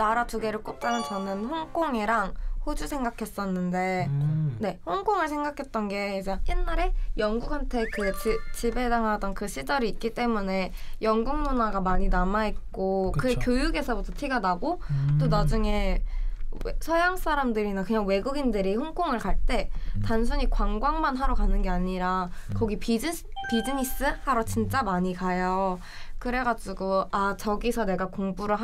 나라 두 개를 꼽자면 저는 홍콩이랑 호주 생각했었는데 네, 홍콩을 생각했던 게 이제 옛날에 영국한테 그 지배당하던 그 시절이 있기 때문에 영국 문화가 많이 남아있고 그 교육에서부터 티가 나고 또 나중에 서양 사람들이나 그냥 외국인들이 홍콩을 갈 때 단순히 관광만 하러 가는 게 아니라 거기 비즈니스 하러 진짜 많이 가요. 그래가지고 아 저기서 내가 공부를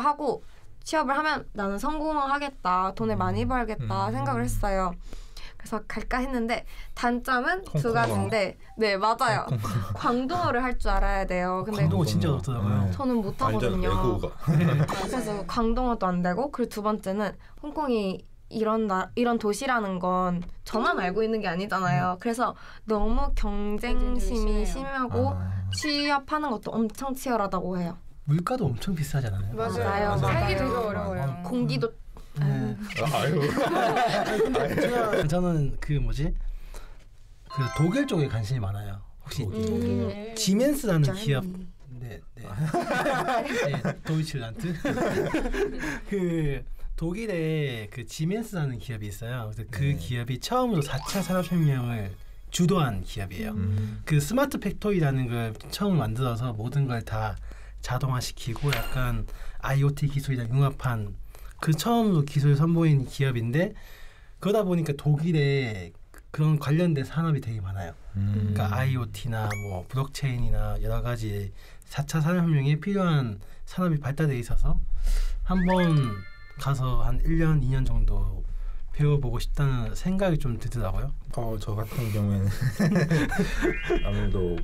하고 취업을 하면 나는 성공하겠다, 돈을 많이 벌겠다 생각을 했어요. 그래서 갈까 했는데 단점은 두 가지인데 네 맞아요. 광동어를 할 줄 알아야 돼요. 근데 광동어 진짜 어렵더라고요. 저는 못하거든요. 외국어. 그래서 광동어도 안 되고 그리고 두 번째는 홍콩이 이런 도시라는 건 저만 알고 있는 게 아니잖아요. 그래서 너무 경쟁심이 심하고 취업하는 것도 엄청 치열하다고 해요. 물가도 엄청 비싸잖아요. 맞아요. 살기 되게 어려워요. 공기도 네. 저는 그 독일 쪽에 관심이 많아요. 혹시 지멘스라는 기업 네, 도이칠란드 그 독일에 그 지멘스라는 기업이 있어요. 그래서 그 기업이 처음으로 4차 산업혁명을 주도한 기업이에요. 그 스마트 팩토리라는 걸 처음 만들어서 모든 걸 다 자동화시키고 약간 IoT 기술이랑 융합한 그 처음으로 기술 선보인 기업인데 그러다 보니까 독일에 그런 관련된 산업이 되게 많아요. 그러니까 IoT나 뭐 블록체인이나 여러 가지 4차 산업혁명에 필요한 산업이 발달돼 있어서 한번 가서 한 1년, 2년 정도 배워보고 싶다는 생각이 좀 들더라고요. 저 같은 경우에는 아무래도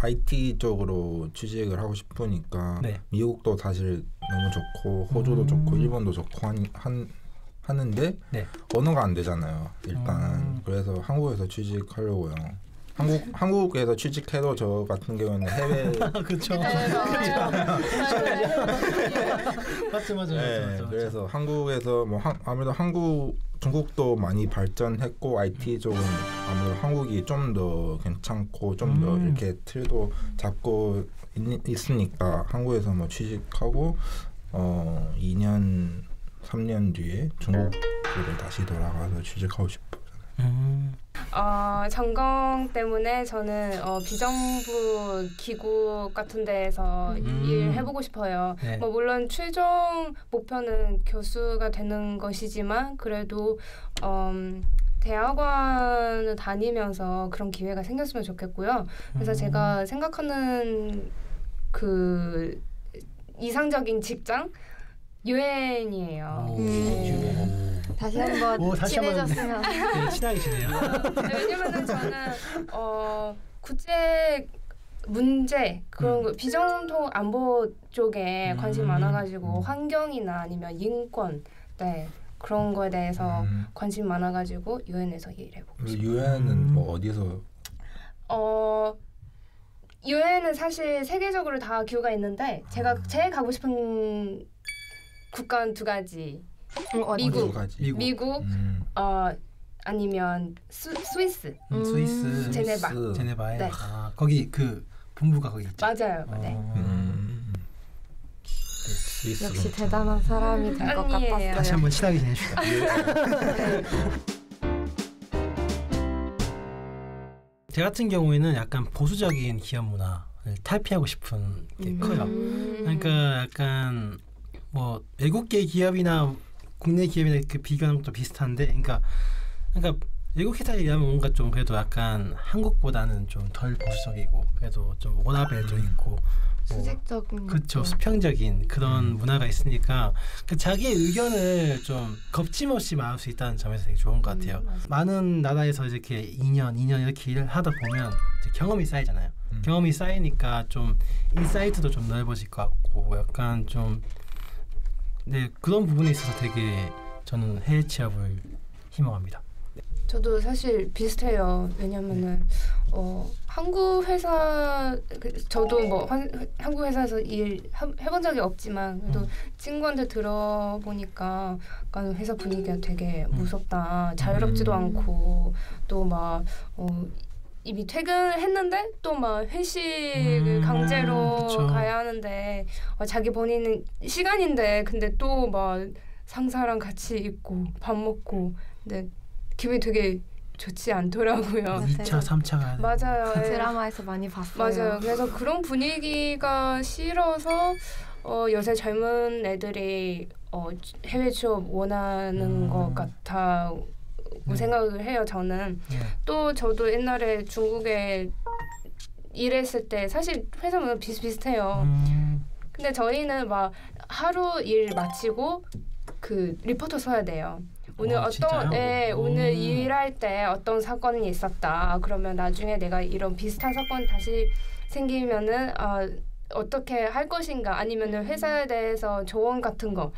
IT 쪽으로 취직을 하고 싶으니까 미국도 사실 너무 좋고 호주도 좋고 일본도 좋고 하는데 언어가 안 되잖아요. 일단 그래서 한국에서 취직하려고요. 한국에서 취직해도 저 같은 경우는 해외 그렇죠. 맞죠. 그래서 한국에서 뭐 아무래도 중국도 많이 발전했고 IT 쪽은 아무래도 한국이 좀 더 괜찮고 좀 더 이렇게 틀도 잡고 있으니까 한국에서 뭐 취직하고 2년 3년 뒤에 중국으로 다시 돌아가서 취직하고 싶어요. 전공 때문에 저는 비정부 기구 같은 데에서 일해보고 싶어요. 뭐 물론 최종 목표는 교수가 되는 것이지만 그래도 대학원을 다니면서 그런 기회가 생겼으면 좋겠고요. 그래서 제가 생각하는 그 이상적인 직장 유엔이에요. 다시 한번 친해졌으면 친하게 지내요. 왜냐면은 저는 국제 문제 그런 거 비정통 안보 쪽에 관심 많아가지고 환경이나 아니면 인권 그런 거에 대해서 관심 많아가지고 유엔에서 일해보고 싶어요. 유엔은 뭐 어디서? 유엔은 사실 세계적으로 다 기구가 있는데 제가 제일 가고 싶은 국가는 두 가지. 미국 아니면 스위스. 스위스. 제네바에. 네. 거기 그 본부가 거기 있죠. 맞아요. 네. 역시 대단한 사람이 된 것 같았어요. 다시 한번 친하게 지내십시오. 제 같은 경우에는 약간 보수적인 기업 문화를 탈피하고 싶은 게 커요. 그러니까 약간 뭐 외국계 기업이나 국내 기업이나 그 비교하는 것도 비슷한데, 그러니까 외국 회사에 일하면 뭔가 좀 그래도 약간 한국보다는 좀 덜 보수적이고 그래도 좀 워라밸도 있고 수직적인 그렇죠. 수평적인 그런 문화가 있으니까 자기의 의견을 좀 겁짐없이 말할 수 있다는 점에서 되게 좋은 것 같아요. 많은 나라에서 이렇게 2년 이렇게 일을 하다 보면 이제 경험이 쌓이잖아요. 경험이 쌓이니까 좀 인사이트도 좀 넓어질 것 같고 약간 좀 그런 부분에 있어서 되게 저는 해외 취업을 희망합니다. 저도 사실 비슷해요. 왜냐면은 한국 회사 저도 뭐 한국 회사에서 일 해본 적이 없지만 그래도 친구한테 들어보니까 약간 회사 분위기가 되게 무섭다. 자유롭지도 않고 또 막 이미 퇴근했는데 또 막 회식을 강제로 그쵸. 가야 하는데 자기 본인은 시간인데 근데 또 막 상사랑 같이 있고 밥 먹고 근데 기분이 되게 좋지 않더라고요. 2차, 3차 가야 돼. 맞아요. 예. 드라마에서 많이 봤어요. 맞아요. 그래서 그런 분위기가 싫어서 요새 젊은 애들이 해외 취업 원하는 것 같다고 생각을 해요. 저는 또 저도 옛날에 중국에 일했을 때 사실 회사마다 비슷비슷해요. 근데 저희는 막 하루 일 마치고 그 리포터 써야 돼요. 오늘 진짜요? 오늘 일할 때 어떤 사건이 있었다. 그러면 나중에 내가 이런 비슷한 사건 다시 생기면은 어떻게 할 것인가 아니면은 회사에 대해서 조언 같은 거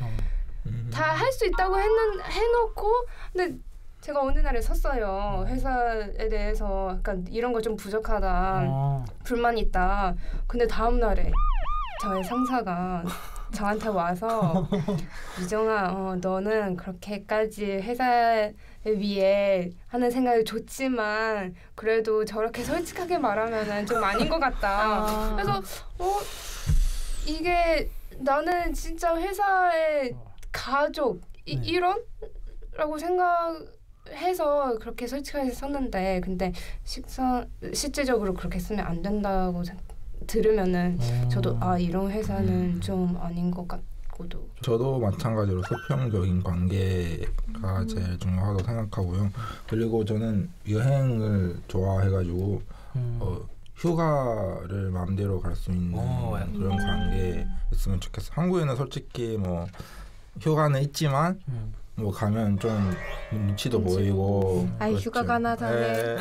다 할 수 있다고 해놓고 근데 제가 어느 날에 섰어요. 회사에 대해서 약간 이런 거 좀 부족하다. 불만 있다. 근데 다음 날에 저의 상사가 저한테 와서 유정아 너는 그렇게까지 회사에 위해 하는 생각이 좋지만 그래도 저렇게 솔직하게 말하면은 좀 아닌 것 같다. 그래서 이게 나는 진짜 회사의 가족 이런라고 생각해서 그렇게 솔직하게 썼는데 근데 실제적으로 그렇게 쓰면 안 된다고 들으면은 저도 이런 회사는 좀 아닌 것 같고도 저도 마찬가지로 수평적인 관계가 제일 중요하다고 생각하고요. 그리고 저는 여행을 좋아해가지고 휴가를 마음대로 갈 수 있는 그런 관계 있으면 좋겠어. 한국에는 솔직히 뭐 휴가는 있지만 뭐 가면 좀 눈치도 보이고 휴가 가나 자네.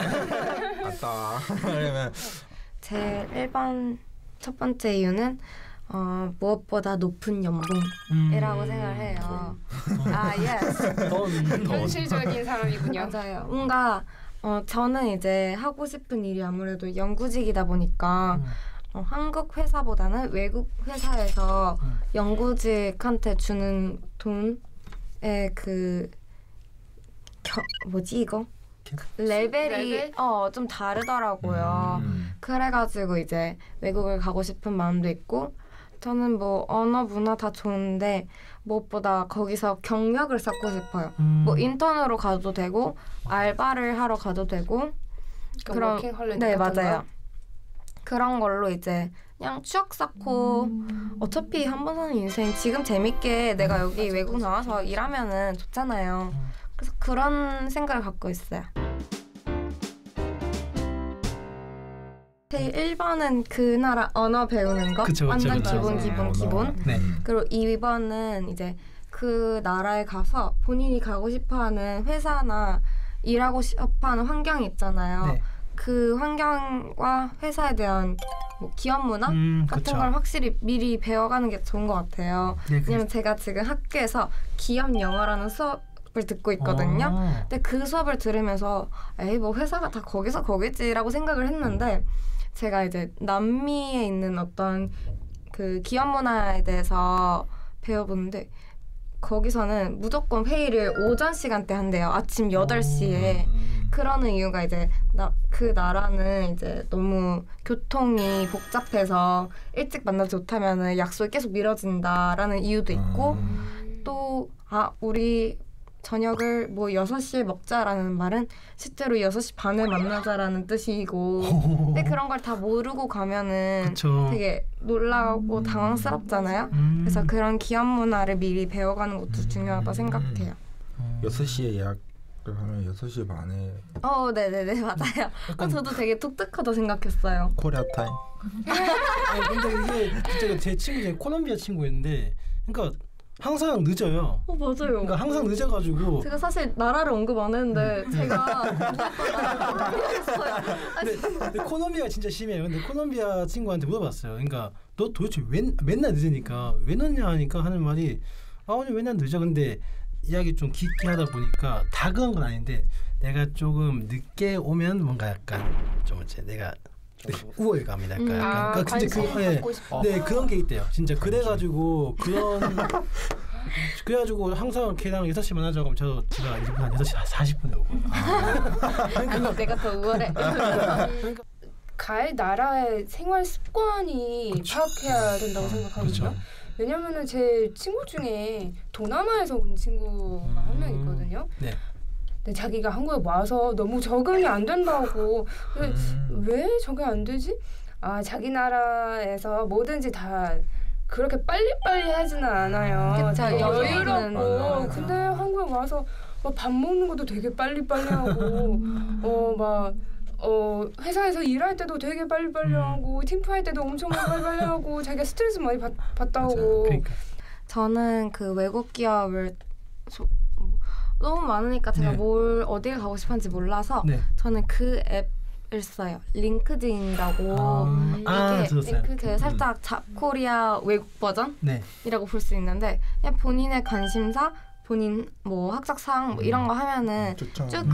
아따 그러면 제 1번 첫 번째 이유는 무엇보다 높은 연봉이라고 생각을 해요. 예스. 현실적인 사람이군요. 맞아요. 뭔가 저는 이제 하고 싶은 일이 아무래도 연구직이다 보니까 한국 회사보다는 외국 회사에서 연구직한테 주는 돈의 그 뭐지 이거? 레벨이 좀 다르더라고요. 그래가지고 이제 외국을 가고 싶은 마음도 있고 저는 뭐 언어 문화 다 좋은데 무엇보다 거기서 경력을 쌓고 싶어요. 뭐 인턴으로 가도 되고 알바를 하러 가도 되고 그런 네 맞아요. 그런 걸로 이제 그냥 추억 쌓고 어차피 한 번 사는 인생 지금 재밌게 내가 여기 외국 나와서 일하면은 좋잖아요. 그래서 그런 생각을 갖고 있어요. 제 1번은 그 나라 언어 배우는 거 완전 기본. 네. 그리고 2번은 이제 그 나라에 가서 본인이 가고 싶어하는 회사나 일하고 싶어하는 환경이 있잖아요. 네. 그 환경과 회사에 대한 뭐 기업 문화 같은 걸 확실히 미리 배워가는 게 좋은 것 같아요. 네, 왜냐면 제가 지금 학교에서 기업 영어라는 수업을 듣고 있거든요. 근데 그 수업을 들으면서 에이 뭐 회사가 다 거기서 거기지라고 생각을 했는데 제가 이제 남미에 있는 어떤 그 기업 문화에 대해서 배워보는데 거기서는 무조건 회의를 오전 시간대 한대요. 아침 8시에. 그러는 이유가 이제 그 나라는 이제 너무 교통이 복잡해서 일찍 만나지 못하면 약속이 계속 미뤄진다라는 이유도 있고 또 우리 저녁을 뭐 6시에 먹자라는 말은 실제로 6시 반에 만나자라는 뜻이고 근데 그런 걸 다 모르고 가면은 그쵸. 되게 놀라고 당황스럽잖아요. 그래서 그런 기업 문화를 미리 배워가는 것도 중요하다 생각해요. 6시에 예약을 하면 6시 반에 네네네 맞아요. 저도 되게 독특하다 생각했어요. 코리아 타임. 근데 이게 진짜 제 친구 중에 콜롬비아 친구였는데 그러니까 항상 늦어요. 맞아요. 그러니까 항상 늦어가지고 제가 사실 나라를 언급 안 했는데 제가 근데 콜롬비아 진짜 심해요. 근데 콜롬비아 친구한테 물어봤어요. 그러니까 너 도대체 맨날 늦으니까 왜 늦냐 하니까 하는 말이 오늘 맨날 늦어. 근데 이야기 좀 깊게 하다 보니까 다 그런 건 아닌데 내가 조금 늦게 오면 뭔가 약간 좀 내가 우월감이 날까 약간 관심 받고 싶어. 네 그런 게 있대요. 진짜 그래가지고 그런 그래가지고 항상 걔랑 6시에 만나자고 하면 제가 일본 한 6시 40분에 오고. 그러니까 내가 더 우월해. 갈 나라의 생활 습관이 그쵸. 파악해야 된다고 생각하거든요. 그쵸. 왜냐면은 제 친구 중에 동남아에서 온 친구가 한 명 있거든요. 네. 근데 자기가 한국에 와서 너무 적응이 안 된다고. 왜 적응이 안 되지? 아, 자기 나라에서 뭐든지 다 그렇게 빨리빨리 하지는 않아요. 그쵸, 되게 여유는 여유롭고. 맞아. 근데 한국에 와서 밥 먹는 것도 되게 빨리빨리 하고 회사에서 일할 때도 되게 빨리빨리 하고 팀플 할 때도 엄청 빨리빨리 하고 자기가 스트레스 많이 받다고. 그러니까. 저는 그 외국 기업을 너무 많으니까 제가 네. 어디를 가고 싶은지 몰라서 네. 저는 그 앱을 써요. 링크드인이라고. 이게 들었어요. 그 살짝 잡코리아 외국 버전이라고 네. 볼 수 있는데 그냥 본인의 관심사, 본인 뭐 학적 사항 뭐 이런 거 하면은 추천. 쭉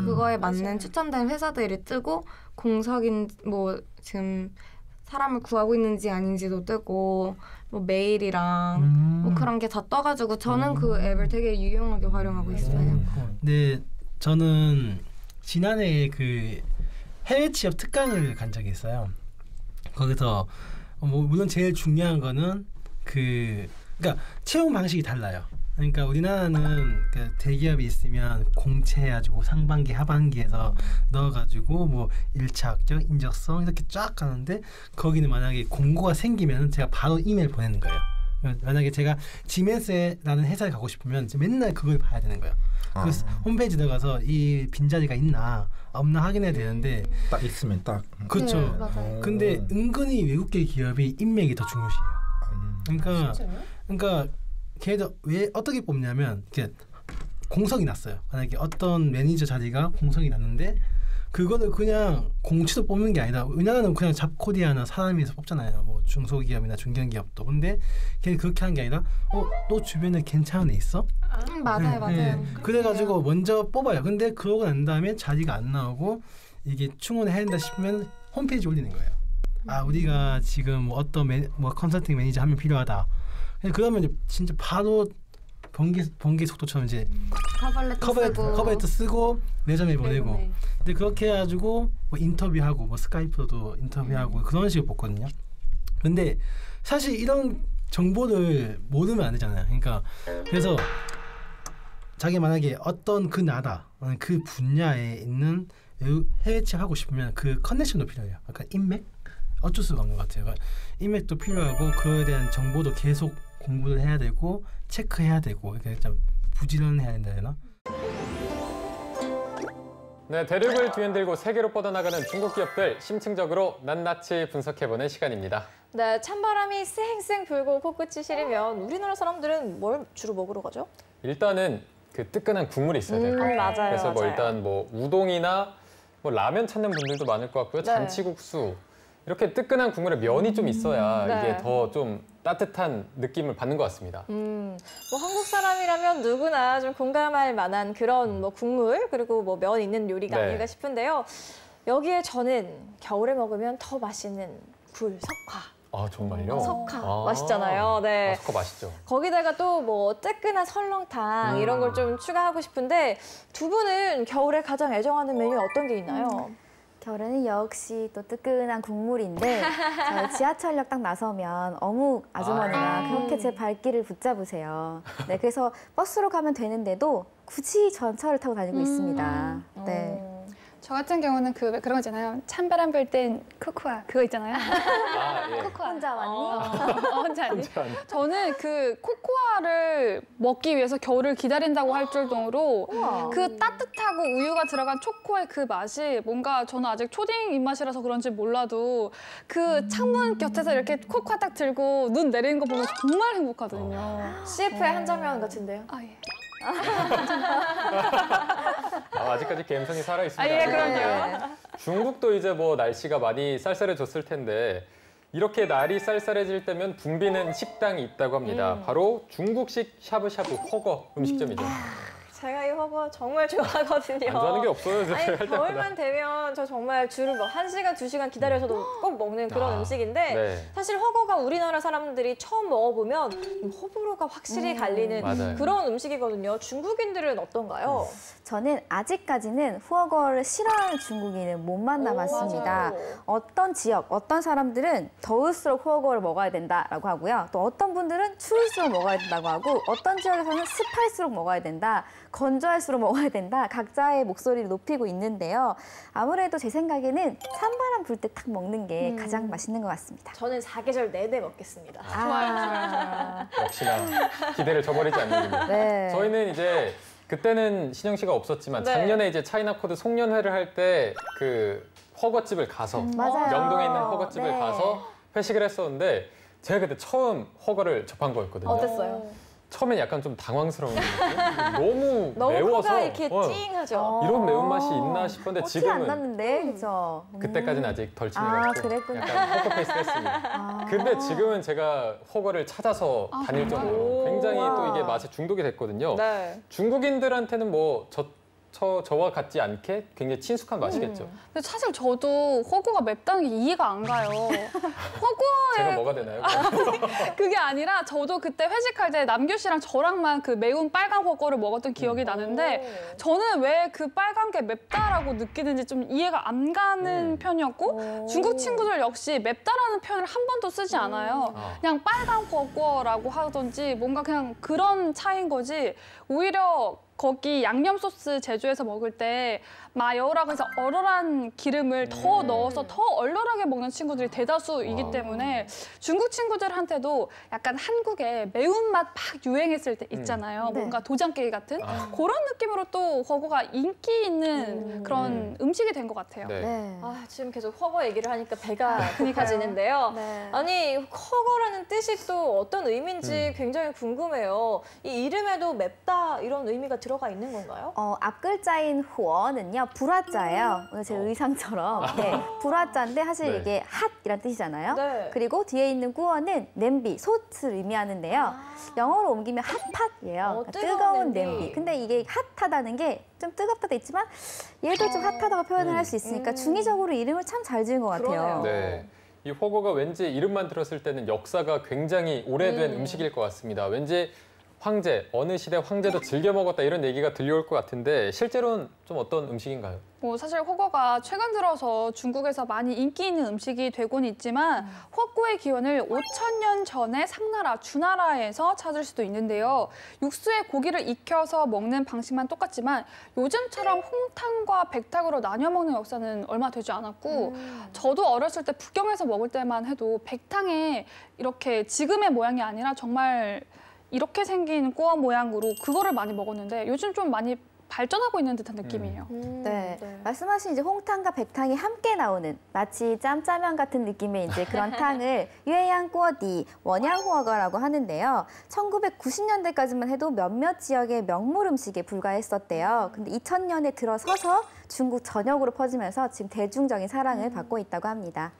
그거에 맞는 추천된 회사들이 뜨고 공석인 뭐 지금 사람을 구하고 있는지 아닌지도 뜨고 뭐 메일이랑 뭐 그런 게 다 떠가지고 저는 그 앱을 되게 유용하게 활용하고 있어요. 네, 저는 지난해 그 해외 취업 특강을 간 적이 있어요. 거기서 뭐 물론 제일 중요한 거는 그러니까 채용 방식이 달라요. 그러니까 우리나라는 그 대기업이 있으면 공채해가지고 상반기 하반기에서 넣어가지고 뭐 1차 합격, 인적성 이렇게 쫙 가는데 거기는 만약에 공고가 생기면 제가 바로 이메일 보내는 거예요. 만약에 제가 지멘스라는 회사에 가고 싶으면 맨날 그걸 봐야 되는 거예요. 그래서 홈페이지 들어가서 이 빈자리가 있나 없나 확인해야 되는데 딱 있으면 딱. 그렇죠. 네, 맞아요. 근데 은근히 외국계 기업이 인맥이 더 중요시해요. 그러니까 걔도 왜 어떻게 뽑냐면 이렇게 공석이 났어요. 만약에 어떤 매니저 자리가 공석이 났는데 그거를 그냥 공치로 뽑는 게 아니라 우리나라는 그냥 잡코디아나 사람에서 뽑잖아요. 뭐 중소기업이나 중견기업도. 근데 걔는 그렇게 하는 게 아니라 너 주변에 괜찮은 애 있어? 맞아요, 맞아요. 그래가지고 먼저 뽑아요. 근데 그러고 난 다음에 자리가 안 나오고 이게 충원해야 된다 싶으면 홈페이지 올리는 거예요. 아 우리가 지금 어떤 컨설팅 매니저 한 명 필요하다. 그러면 진짜 바로 번개 속도처럼 이제 커버레터 쓰고 레저메 보내고. 근데 그렇게 해가지고 뭐 인터뷰하고 뭐 스카이프로도 인터뷰하고 그런 식으로 뽑거든요. 근데 사실 이런 정보를 모르면 안 되잖아요. 그러니까 그래서 자기 만약에 어떤 그 나라 그 분야에 있는 해외 취업하고 싶으면 그 커넥션도 필요해요. 약간 인맥 어쩔 수가 없는 것 같아요. 그러니까 인맥도 필요하고 그에 대한 정보도 계속 공부를 해야 되고 체크해야 되고 이렇게 좀 부지런해야 된다 해야 되나? 네, 대륙을 뒤흔들고 세계로 뻗어나가는 중국 기업들 심층적으로 낱낱이 분석해보는 시간입니다. 네, 찬바람이 쌩쌩 불고 코끝이 시리면 우리나라 사람들은 뭘 주로 먹으러 가죠? 일단은 그 뜨끈한 국물이 있어야 돼요. 맞아요. 그래서 뭐 맞아요. 일단 뭐 우동이나 뭐 라면 찾는 분들도 많을 것 같고요. 네. 잔치국수 이렇게 뜨끈한 국물에 면이 좀 있어야 네. 이게 더 좀 따뜻한 느낌을 받는 것 같습니다. 뭐 한국 사람이라면 누구나 좀 공감할 만한 그런 뭐 국물 그리고 뭐 면 있는 요리가 네. 아닐까 싶은데요. 여기에 저는 겨울에 먹으면 더 맛있는 굴, 석화. 아 정말요? 석화 맛있잖아요. 네. 석화 맛있죠. 거기다가 또 뭐 뜨끈한 설렁탕 이런 걸 좀 추가하고 싶은데 두 분은 겨울에 가장 애정하는 메뉴 어떤 게 있나요? 겨울에는 역시 또 뜨끈한 국물인데 저희 지하철역 딱 나서면 어묵 아주머니가 그렇게 제 발길을 붙잡으세요. 네, 그래서 버스로 가면 되는데도 굳이 전철을 타고 다니고 있습니다. 네. 저 같은 경우는 그런 거 있잖아요. 찬바람 불 땐 코코아 그거 있잖아요. 아, 예. 코코아 혼자 왔니? 혼자 아니? 저는 그 코코아를 먹기 위해서 겨울을 기다린다고 할 정도로 그 따뜻하고 우유가 들어간 초코의 그 맛이 뭔가 저는 아직 초딩 입맛이라서 그런지 몰라도 그 창문 곁에서 이렇게 코코아 딱 들고 눈 내리는 거 보면 정말 행복하거든요. CF의 한 장면 같은데요? 아 예. 아직까지 감성이 살아 있습니다. 예, 그럼요. 중국도 이제 뭐 날씨가 많이 쌀쌀해졌을 텐데 이렇게 날이 쌀쌀해질 때면 붐비는 식당이 있다고 합니다. 바로 중국식 샤브샤브 허거 음식점이죠. 제가 이 허거 정말 좋아하거든요. 안 좋아하는 게 없어요. 아니, 겨울만 되면 저 정말 줄을 뭐 1시간, 2시간 기다려서도 꼭 먹는 그런 음식인데 네. 사실 허거가 우리나라 사람들이 처음 먹어보면 호불호가 확실히 갈리는 맞아요. 그런 음식이거든요. 중국인들은 어떤가요? 저는 아직까지는 후어거를 싫어하는 중국인은 못 만나봤습니다. 어떤 지역, 어떤 사람들은 더울수록 후어거를 먹어야 된다라고 하고요. 또 어떤 분들은 추울수록 먹어야 된다고 하고 어떤 지역에서는 습할수록 먹어야 된다, 건조할수록 먹어야 된다. 각자의 목소리를 높이고 있는데요. 아무래도 제 생각에는 찬바람 불 때 딱 먹는 게 가장 맛있는 것 같습니다. 저는 사계절 내내 먹겠습니다. 역시나 기대를 저버리지 않는군요. 네. 저희는 이제 그때는 신영 씨가 없었지만 작년에 이제 차이나 코드 송년회를 할 때 그 허거집을 가서 맞아요. 영동에 있는 허거집을 네. 가서 회식을 했었는데 제가 그때 처음 허거를 접한 거였거든요. 어땠어요? 처음엔 약간 좀 당황스러운 느낌? 너무 매워서 코가 이렇게 찡하죠. 이런 매운맛이 있나 싶었는데 티 안 지금은 났는데, 그렇죠? 그때까지는 아직 덜 친해갖고 그랬구나. 약간 포커페이스가 했습니다. 근데 지금은 제가 허거를 찾아서 다닐 정도로 굉장히 또 이게 맛에 중독이 됐거든요. 네. 중국인들한테는 뭐 저와 같지 않게 굉장히 친숙한 맛이겠죠. 근데 사실 저도 허거가 맵다는 게 이해가 안 가요. 허거에 제가 뭐가 되나요? 그게 아니라 저도 그때 회식할 때 남규 씨랑 저랑만 그 매운 빨간 허거를 먹었던 기억이 나는데 저는 왜 그 빨간 게 맵다라고 느끼는지 좀 이해가 안 가는 편이었고 중국 친구들 역시 맵다라는 표현을 한 번도 쓰지 않아요. 그냥 빨간 허거라고 하던지 뭔가 그냥 그런 차이인 거지 오히려 거기 양념 소스 제주에서 먹을 때 마여우라고 해서 얼얼한 기름을 더 넣어서 더 얼얼하게 먹는 친구들이 대다수이기 때문에 중국 친구들한테도 약간 한국에 매운맛 막 유행했을 때 있잖아요. 뭔가 도장깨기 같은 그런 느낌으로 또 허거가 인기 있는 그런 음식이 된 것 같아요. 네. 네. 지금 계속 허거 얘기를 하니까 배가 고파지는데요. 네. 아니, 허거라는 뜻이 또 어떤 의미인지 굉장히 궁금해요. 이 이름에도 맵다 이런 의미가 들어가 있는 건가요? 앞 글자인 후어는요, 불화자예요. 오늘 제 의상처럼. 네, 불화자인데 사실 이게 핫이란 뜻이잖아요. 네. 그리고 뒤에 있는 꾸어는 냄비, 솥을 의미하는데요. 영어로 옮기면 핫팟이에요. 뜨거운 냄비. 근데 이게 핫하다는 게 좀 뜨겁다도 있지만 얘도 좀 핫하다고 표현을 할 수 있으니까 중의적으로 이름을 참 잘 지은 것 같아요. 네. 이 허거가 왠지 이름만 들었을 때는 역사가 굉장히 오래된 음식일 것 같습니다. 왠지 황제, 어느 시대 황제도 즐겨 먹었다 이런 얘기가 들려올 것 같은데 실제로는 좀 어떤 음식인가요? 뭐 사실 허거가 최근 들어서 중국에서 많이 인기 있는 음식이 되고는 있지만 허거의 기원을 5,000년 전에 상나라, 주나라에서 찾을 수도 있는데요. 육수에 고기를 익혀서 먹는 방식만 똑같지만 요즘처럼 홍탕과 백탕으로 나뉘어 먹는 역사는 얼마 되지 않았고 저도 어렸을 때 북경에서 먹을 때만 해도 백탕에 이렇게 지금의 모양이 아니라 정말 이렇게 생긴 꾸어 모양으로 그거를 많이 먹었는데 요즘 좀 많이 발전하고 있는 듯한 느낌이에요. 네. 말씀하신 이제 홍탕과 백탕이 함께 나오는 마치 짬짜면 같은 느낌의 이제 그런 탕을 유해양 꾸어디, 원양호어거라고 하는데요. 1990년대까지만 해도 몇몇 지역의 명물 음식에 불과했었대요. 근데 2000년에 들어서서 중국 전역으로 퍼지면서 지금 대중적인 사랑을 받고 있다고 합니다.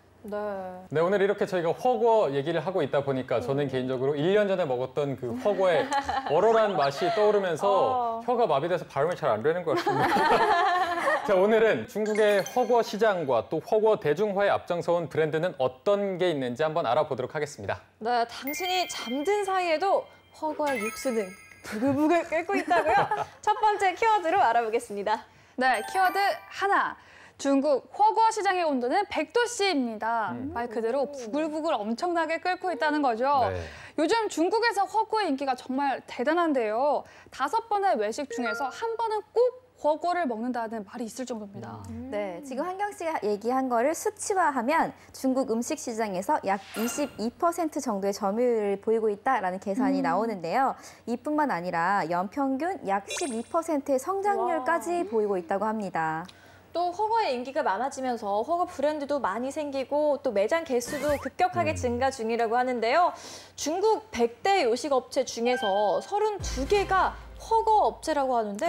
네, 오늘 이렇게 저희가 허거 얘기를 하고 있다 보니까 저는 개인적으로 1년 전에 먹었던 그 허거의 얼얼한 맛이 떠오르면서 혀가 마비돼서 발음이 잘 안 되는 것 같습니다. 자, 오늘은 중국의 허거 시장과 또 허거 대중화에 앞장서온 브랜드는 어떤 게 있는지 한번 알아보도록 하겠습니다. 네, 당신이 잠든 사이에도 허거의 육수는 부글부글 끓고 있다고요? 첫 번째 키워드로 알아보겠습니다. 네, 키워드 하나. 중국 허거 시장의 온도는 100도씨입니다. 말 그대로 부글부글 엄청나게 끓고 있다는 거죠. 네. 요즘 중국에서 허거의 인기가 정말 대단한데요. 5번의 외식 중에서 한 번은 꼭 허거를 먹는다는 말이 있을 정도입니다. 네, 지금 한경 씨가 얘기한 거를 수치화하면 중국 음식 시장에서 약 22% 정도의 점유율을 보이고 있다라는 계산이 나오는데요. 이뿐만 아니라 연평균 약 12%의 성장률까지 보이고 있다고 합니다. 또 허거의 인기가 많아지면서 허거 브랜드도 많이 생기고 또 매장 개수도 급격하게 증가 중이라고 하는데요. 중국 100대 요식업체 중에서 32개가 허거 업체라고 하는데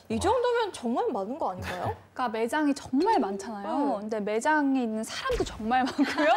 이 정도면 정말 많은 거 아닌가요? 그러니까 매장이 정말 많잖아요. 근데 매장에 있는 사람도 정말 많고요.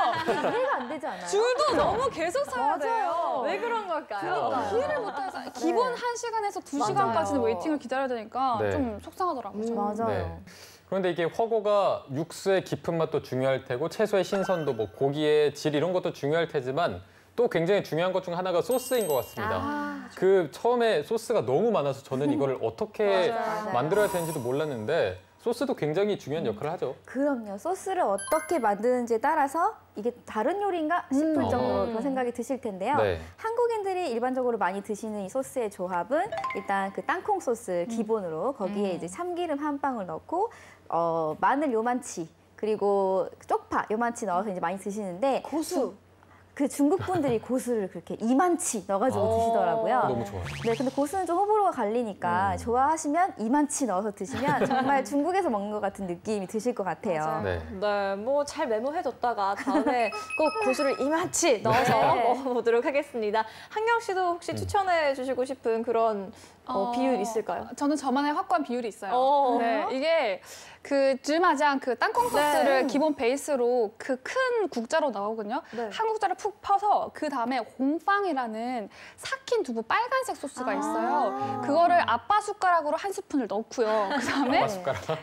이해가 안 되지 않아요? 줄도 너무 계속 서야 돼요. 왜 그런 걸까요? 이해를 못해서 기본 1시간에서 2시간까지는 웨이팅을 기다려야 되니까 네. 좀 속상하더라고요. 맞아요. 네. 그런데 이게 허거가 육수의 깊은 맛도 중요할 테고 채소의 신선도, 뭐 고기의 질 이런 것도 중요할 테지만 또 굉장히 중요한 것 중 하나가 소스인 것 같습니다. 그 처음에 소스가 너무 많아서 저는 이거를 어떻게 만들어야 되는지도 몰랐는데 소스도 굉장히 중요한 역할을 하죠. 그럼요. 소스를 어떻게 만드는지에 따라서 이게 다른 요리인가 싶을 정도로 그런 생각이 드실 텐데요. 네. 한국인들이 일반적으로 많이 드시는 이 소스의 조합은 일단 그 땅콩 소스 기본으로 거기에 이제 참기름 한 방울 넣고 마늘 요만치 그리고 쪽파 요만치 넣어서 이제 많이 드시는데 고수. 그 중국 분들이 고수를 그렇게 이만치 넣어가지고 드시더라고요. 너무 좋아요. 네, 근데 고수는 좀 호불호가 갈리니까 좋아하시면 이만치 넣어서 드시면 정말 중국에서 먹는 것 같은 느낌이 드실 것 같아요. 네. 네, 뭐 잘 메모해뒀다가 다음에 꼭 고수를 이만치 넣어서 네. 먹어보도록 하겠습니다. 한경 씨도 혹시 추천해 주시고 싶은 그런 비율 있을까요? 저는 저만의 확고한 비율이 있어요. 네, 이게 그 즈마장 그 땅콩 소스를 기본 베이스로 그 큰 국자로 나오거든요. 네. 한 국자를 푹 퍼서 그 다음에 홍빵이라는 삭힌 두부 빨간색 소스가 있어요. 그거를 아빠 숟가락으로 한 스푼을 넣고요. 그 다음에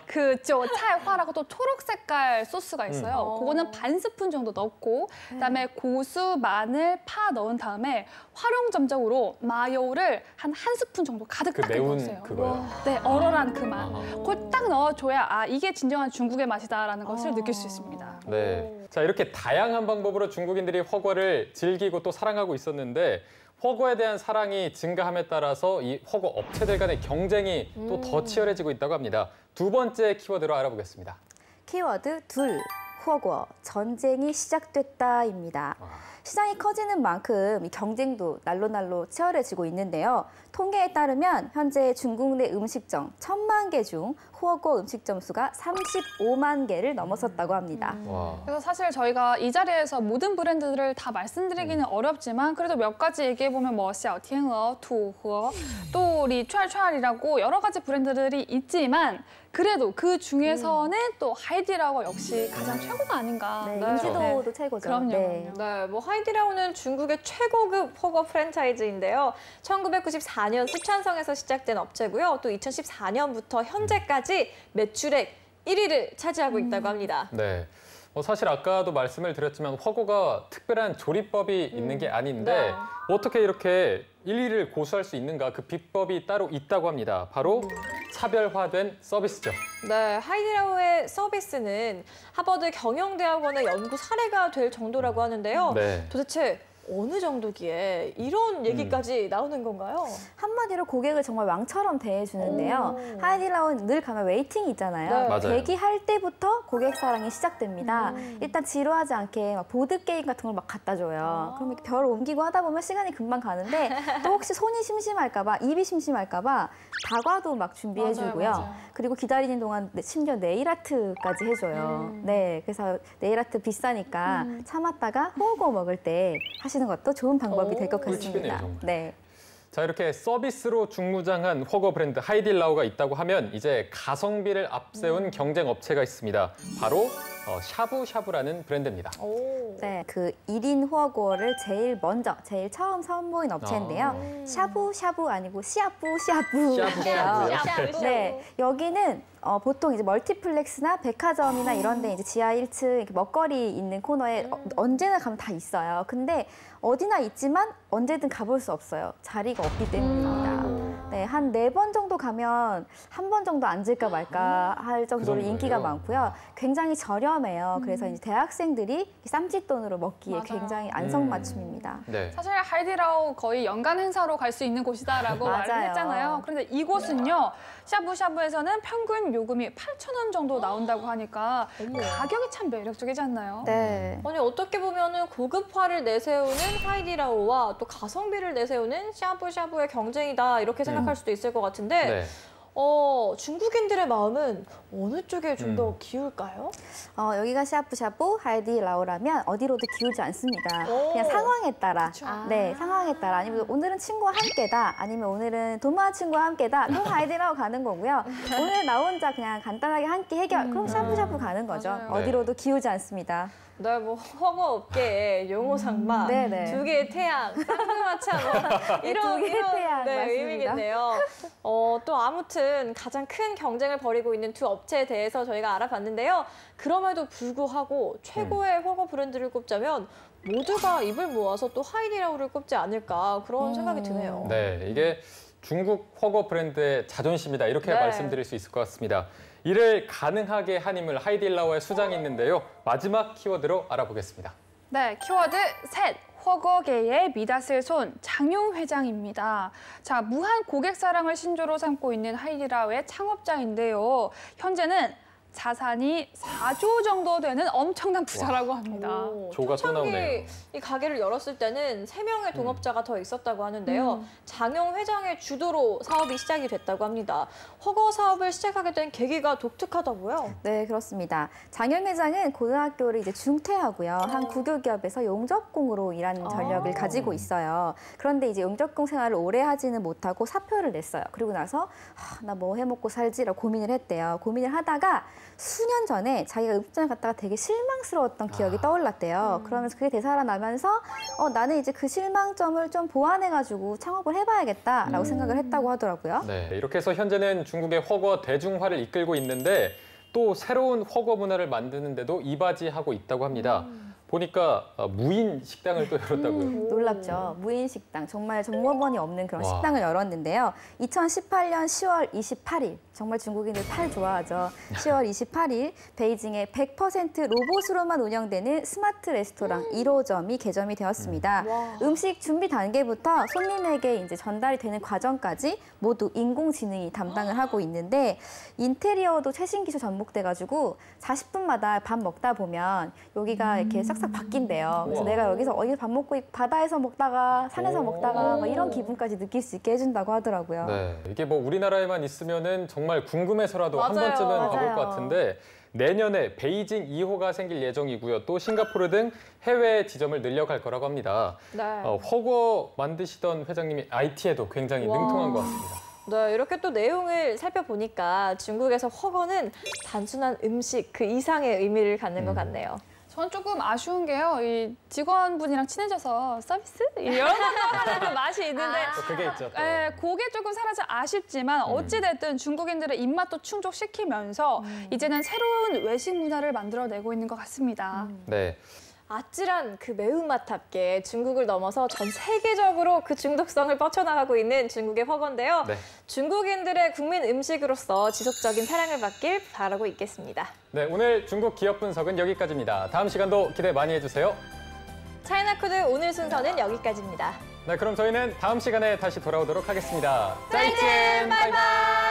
그 쩌차이화라고 또 초록 색깔 소스가 있어요. 그거는 반 스푼 정도 넣고 그다음에 고수, 마늘, 파 넣은 다음에 활용점적으로 마요를 한 스푼 정도 가득 그 딱 매운 넣으세요. 그거요? 네, 얼얼한 그 맛. 그걸 딱 넣어줘야 이게 진정한 중국의 맛이다라는 것을 느낄 수 있습니다. 네. 자, 이렇게 다양한 방법으로 중국인들이 허거를 즐기고 또 사랑하고 있었는데 허거에 대한 사랑이 증가함에 따라서 이 허거 업체들 간의 경쟁이 또 더 치열해지고 있다고 합니다. 두 번째 키워드로 알아보겠습니다. 키워드 둘, 허거, 전쟁이 시작됐다입니다. 시장이 커지는 만큼 이 경쟁도 날로 치열해지고 있는데요. 통계에 따르면 현재 중국 내 음식점 1,000만 개 중 후어거 음식점 수가 35만 개를 넘어섰다고 합니다. 그래서 사실 저희가 이 자리에서 모든 브랜드들을 다 말씀드리기는 어렵지만 그래도 몇 가지 얘기해보면 뭐 샤오티엔어, 투허, 또 리촨촨이라고 여러 가지 브랜드들이 있지만 그래도 그 중에서는 또 하이디라오 역시 가장 최고가 아닌가. 네, 인지도도 최고죠. 그럼요. 네. 네, 뭐 하이디라오는 중국의 최고급 허거 프랜차이즈인데요. 1994년 쓰촨성에서 시작된 업체고요. 또 2014년부터 현재까지 매출액 1위를 차지하고 있다고 합니다. 네. 사실 아까도 말씀을 드렸지만 허거가 특별한 조리법이 있는 게 아닌데 어떻게 이렇게 1위를 고수할 수 있는가 그 비법이 따로 있다고 합니다. 바로 차별화된 서비스죠. 네, 하이디라오의 서비스는 하버드 경영대학원의 연구 사례가 될 정도라고 하는데요. 네. 도대체 어느 정도기에 이런 얘기까지 나오는 건가요? 한마디로 고객을 정말 왕처럼 대해주는데요. 하이디라오는 늘 가면 웨이팅이 있잖아요. 네. 맞아요. 대기할 때부터 고객 사랑이 시작됩니다. 일단 지루하지 않게 막 보드게임 같은 걸 막 갖다 줘요. 그럼 이렇게 별을 옮기고 하다 보면 시간이 금방 가는데 또 혹시 손이 심심할까 봐, 입이 심심할까 봐 다과도 막 준비해주고요. 맞아요. 그리고 기다리는 동안 심지어 네일 아트까지 해줘요. 네, 그래서 네일 아트 비싸니까 참았다가 호거 먹을 때 하시는 것도 좋은 방법이 될 것 꿀팁이네요, 같습니다. 정말. 네. 자, 이렇게 서비스로 중무장한 허거 브랜드 하이딜라오가 있다고 하면 이제 가성비를 앞세운 경쟁 업체가 있습니다. 바로 샤브샤브라는 브랜드입니다. 네, 그 1인 후어고를 제일 처음 선보인 업체인데요. 샤브샤브 아니고 시아뿌시아뿌인데요. 샤브샤브요? 네, 여기는 보통 이제 멀티플렉스나 백화점이나 이런 데 이제 지하 1층 이렇게 먹거리 있는 코너에 언제나 가면 다 있어요. 근데 어디나 있지만 언제든 가볼 수 없어요. 자리가 없기 때문입니다. 네, 한 4번 정도 가면 한 번 정도 앉을까 말까 할 정도로 인기가 많고요. 굉장히 저렴해요. 그래서 이제 대학생들이 쌈짓돈으로 먹기에 굉장히 안성맞춤입니다. 네. 사실 하이디라오 거의 연간 행사로 갈 수 있는 곳이다라고 말을 맞아요. 했잖아요. 그런데 이곳은요. 샤브샤브에서는 평균 요금이 8,000원 정도 나온다고 하니까 가격이 참 매력적이지 않나요? 네. 아니 어떻게 보면은 고급화를 내세우는 하이디라오와 또 가성비를 내세우는 샤브샤브의 경쟁이다 이렇게 생각할 수도 있을 것 같은데 네. 중국인들의 마음은 어느 쪽에 좀 더 기울까요? 여기가 샤브샤브 하이디라오라면 어디로도 기울지 않습니다. 그냥 상황에 따라. 네, 상황에 따라. 아니면 오늘은 친구와 함께다. 아니면 오늘은 도마 친구와 함께다. 그럼 하이디라오 가는 거고요. 오늘 나 혼자 그냥 간단하게 한 끼 해결. 그럼 샤브샤브 가는 거죠. 맞아요. 어디로도 기울지 않습니다. 네, 뭐 허거 업계의 용호상마, 네네. 두 개의 태양, 쌍두마차 이런 두 개의 태양, 네, 맞습니다. 의미겠네요. 또 아무튼 가장 큰 경쟁을 벌이고 있는 두 업체에 대해서 저희가 알아봤는데요. 그럼에도 불구하고 최고의 허거 브랜드를 꼽자면 모두가 입을 모아서 또 하이디라오를 꼽지 않을까 그런 생각이 드네요. 네, 이게 중국 허거 브랜드의 자존심이다 이렇게 네. 말씀드릴 수 있을 것 같습니다. 이를 가능하게 한 힘을 하이디라오의 수장이 있는데요. 마지막 키워드로 알아보겠습니다. 네, 키워드 셋. 허거계의 미닫을 손 장용 회장입니다. 자, 무한 고객 사랑을 신조로 삼고 있는 하이디라오의 창업자인데요. 현재는 자산이 4조 정도 되는 엄청난 부자라고 합니다. 조가 또 나오네요. 이 가게를 열었을 때는 3명의 동업자가 더 있었다고 하는데요. 장용 회장의 주도로 사업이 시작이 됐다고 합니다. 허거 사업을 시작하게 된 계기가 독특하다고요? 네, 그렇습니다. 장영 회장은 고등학교를 이제 중퇴하고요. 한 국유기업에서 용접공으로 일하는 전력을 가지고 있어요. 그런데 이제 용접공 생활을 오래 하지는 못하고 사표를 냈어요. 그리고 나서 나 뭐 해먹고 살지라고 고민을 했대요. 고민을 하다가 수년 전에 자기가 음식점에 갔다가 되게 실망스러웠던 기억이 떠올랐대요. 그러면서 그게 되살아나면서 나는 이제 그 실망점을 좀 보완해가지고 창업을 해봐야겠다라고 생각을 했다고 하더라고요. 네, 이렇게 해서 현재는 중국의 허거 대중화를 이끌고 있는데 또 새로운 허거 문화를 만드는데도 이바지하고 있다고 합니다. 보니까 무인 식당을 또 열었다고요. 놀랍죠. 무인 식당, 정말 종업원이 없는 그런 와. 식당을 열었는데요. 2018년 10월 28일, 정말 중국인들 팔 좋아하죠. 10월 28일 베이징에 100% 로봇으로만 운영되는 스마트 레스토랑 1호점이 개점이 되었습니다. 음식 준비 단계부터 손님에게 이제 전달이 되는 과정까지 모두 인공지능이 담당을 하고 있는데 인테리어도 최신 기술 접목돼가지고 40분마다 밥 먹다 보면 여기가 이렇게 싹싹 바뀐대요. 그래서 우와. 내가 여기서 밥 먹고 바다에서 먹다가 산에서 먹다가 막 이런 기분까지 느낄 수 있게 해준다고 하더라고요. 네, 이게 뭐 우리나라에만 있으면은 정말 궁금해서라도 한 맞아요. 번쯤은 가볼 맞아요. 것 같은데 내년에 베이징 2호가 생길 예정이고요. 또 싱가포르 등 해외 지점을 늘려갈 거라고 합니다. 네. 허거 만드시던 회장님이 IT에도 굉장히 능통한 것 같습니다. 네, 이렇게 또 내용을 살펴보니까 중국에서 허거는 단순한 음식 그 이상의 의미를 갖는 것 같네요. 전 조금 아쉬운 게요. 이 직원분이랑 친해져서 서비스 이런 거 하는 그 맛이 있는데 또 그게 있죠. 또. 그게 조금 사라져 아쉽지만 어찌됐든 중국인들의 입맛도 충족시키면서 이제는 새로운 외식 문화를 만들어내고 있는 것 같습니다. 네. 아찔한 그 매운맛답게 중국을 넘어서 전 세계적으로 그 중독성을 뻗쳐나가고 있는 중국의 허거인데요. 네. 중국인들의 국민 음식으로서 지속적인 사랑을 받길 바라고 있겠습니다. 네, 오늘 중국 기업 분석은 여기까지입니다. 다음 시간도 기대 많이 해주세요. 차이나코드 오늘 순서는 여기까지입니다. 네, 그럼 저희는 다음 시간에 다시 돌아오도록 하겠습니다. 再见，拜拜。